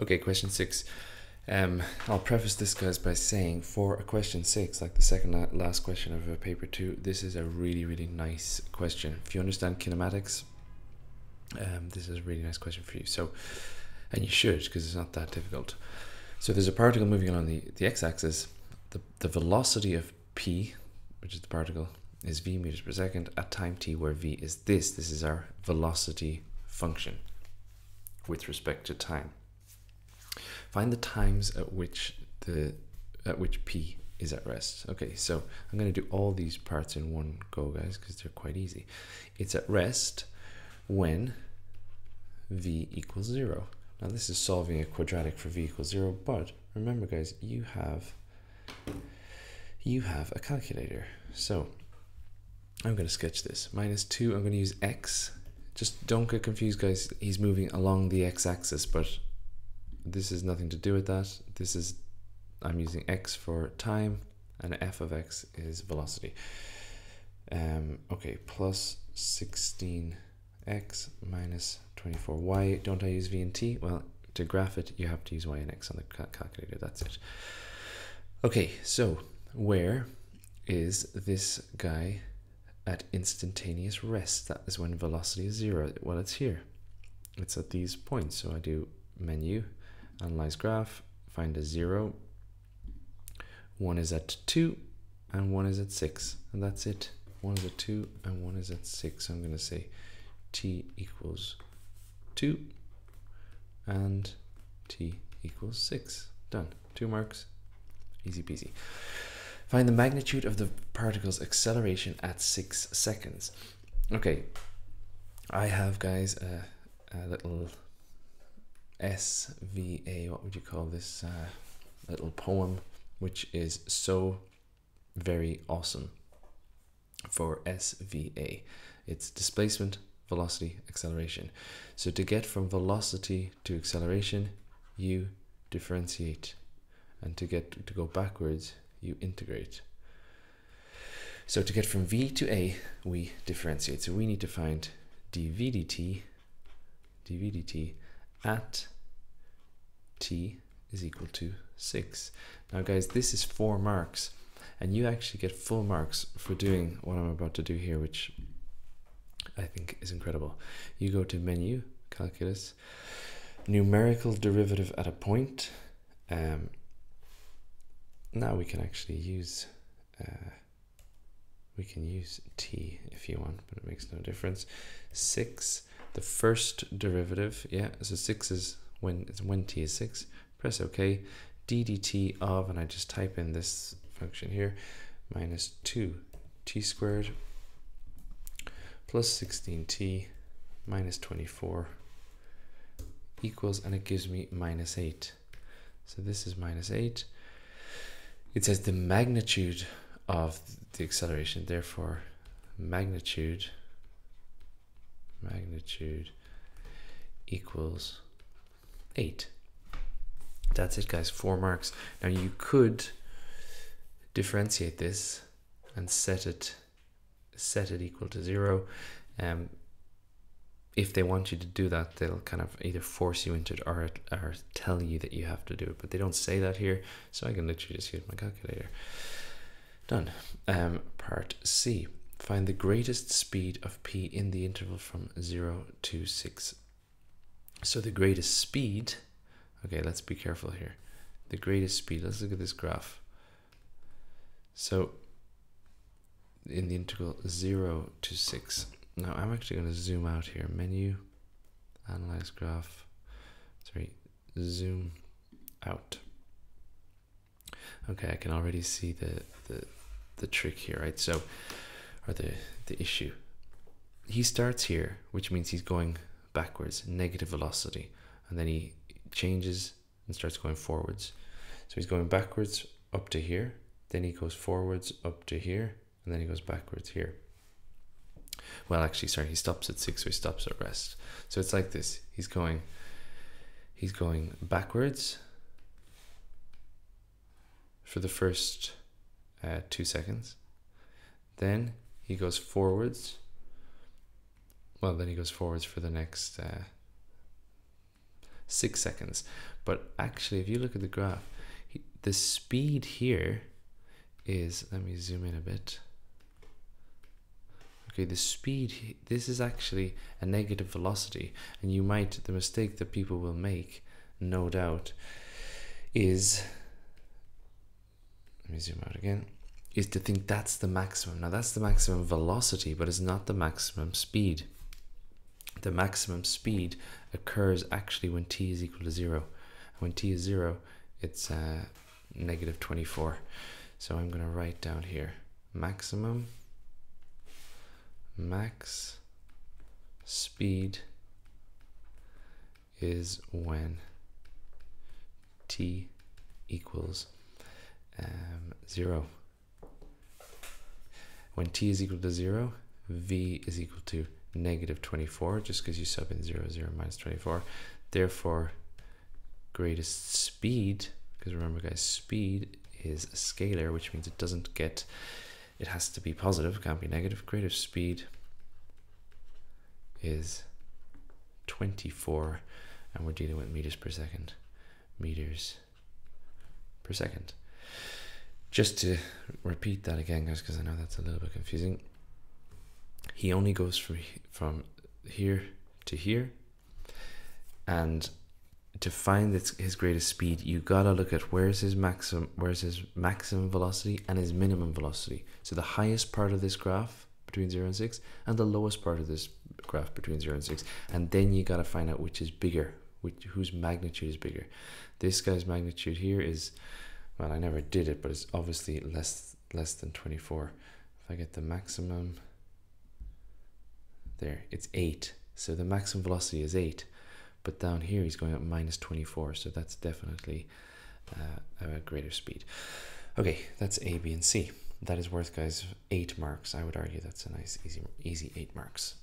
Okay, question 6. I'll preface this, guys, by saying for a question 6, like the second last question of paper 2, this is a really, really nice question. If you understand kinematics, this is a really nice question for you. So, and you should, because it's not that difficult. So there's a particle moving along the x-axis. The velocity of p, which is the particle, is v meters per second at time t, where v is this. This is our velocity function with respect to time. Find the times at which p is at rest. Okay, so I'm going to do all these parts in one go, guys, because they're quite easy. It's at rest when v equals 0. Now this is solving a quadratic for v equals 0, but remember, guys, you have a calculator. So I'm going to sketch this. -2, I'm going to use x. Just don't get confused, guys. He's moving along the x-axis, but this has nothing to do with that. I'm using x for time, and f of x is velocity. Okay, plus 16x minus 24. Why don't I use v and t? Well, to graph it, you have to use y and x on the calculator. That's it. Okay, so where is this guy at instantaneous rest? That is when velocity is 0. Well, it's here. It's at these points. So I do menu, analyze graph, find a 0. One is at 2 and one is at 6, and that's it. One is at 2 and one is at 6. So I'm going to say t equals 2 and t equals 6. Done. 2 marks. Easy peasy. Find the magnitude of the particle's acceleration at 6 seconds. Okay, I have, guys, a little SVA, what would you call this, little poem, which is so very awesome for SVA. It's displacement, velocity, acceleration. So to get from velocity to acceleration, you differentiate, and to go backwards, you integrate. So to get from v to a, we differentiate. So we need to find dv dt at t is equal to 6. Now, guys, this is 4 marks, and you actually get full marks for doing what I'm about to do here, which I think is incredible. You go to menu, calculus, numerical derivative at a point. Now we can actually use t if you want, but it makes no difference. 6, the first derivative, yeah, so 6 is when t is 6. Press OK. dt of, and I just type in this function here, minus 2t squared plus 16t minus 24 equals, and it gives me minus 8. So this is minus 8. It says the magnitude of the acceleration, therefore magnitude equals 8. That's it, guys. 4 marks. Now you could differentiate this and set it equal to 0. If they want you to do that, they'll kind of either force you into it or tell you that you have to do it, but they don't say that here, so I can literally just use my calculator. Done. Part C. Find the greatest speed of p in the interval from 0 to 6. So the greatest speed, okay, let's be careful here. The greatest speed, let's look at this graph. So in the integral 0 to 6. Now I'm actually going to zoom out here. Menu, analyze graph, zoom out. Okay, I can already see the trick here, right? So, or the issue. He starts here, which means he's going backwards, negative velocity, and then he changes and starts going forwards. So he's going backwards up to here, then he goes forwards up to here, and then he goes backwards here. Well, actually, sorry, he stops at 6, so he stops at rest. So it's like this. He's going backwards for the first 2 seconds. Then he goes forwards. Well, then he goes forwards for the next 6 seconds. But actually, if you look at the graph, the speed here is, let me zoom in a bit. Okay, the speed, this is actually a negative velocity, and the mistake that people will make, no doubt, is, let me zoom out again, is to think that's the maximum. Now that's the maximum velocity, but it's not the maximum speed. The maximum speed occurs actually when t is equal to 0. When t is 0, it's negative 24. So I'm going to write down here, max speed is when t equals 0. When t is equal to 0, v is equal to negative 24, just because you sub in 0, 0 minus 24. Therefore, greatest speed, because remember guys, speed is a scalar, which means it has to be positive, can't be negative. Greatest speed is 24, and we're dealing with meters per second. Meters per second. Just to repeat that again, guys, because I know that's a little bit confusing. He only goes from here to here, and to find his greatest speed, you gotta look at where's his maximum velocity and his minimum velocity. So the highest part of this graph between 0 and 6, and the lowest part of this graph between 0 and 6, and then you gotta find out which is bigger, whose magnitude is bigger. This guy's magnitude here is, well, I never did it, but it's obviously less than 24. If I get the maximum there, it's 8. So the maximum velocity is 8. But down here he's going at minus 24, so that's definitely a greater speed. Okay, that's A, B, and C. That is worth, guys, 8 marks. I would argue that's a nice, easy 8 marks.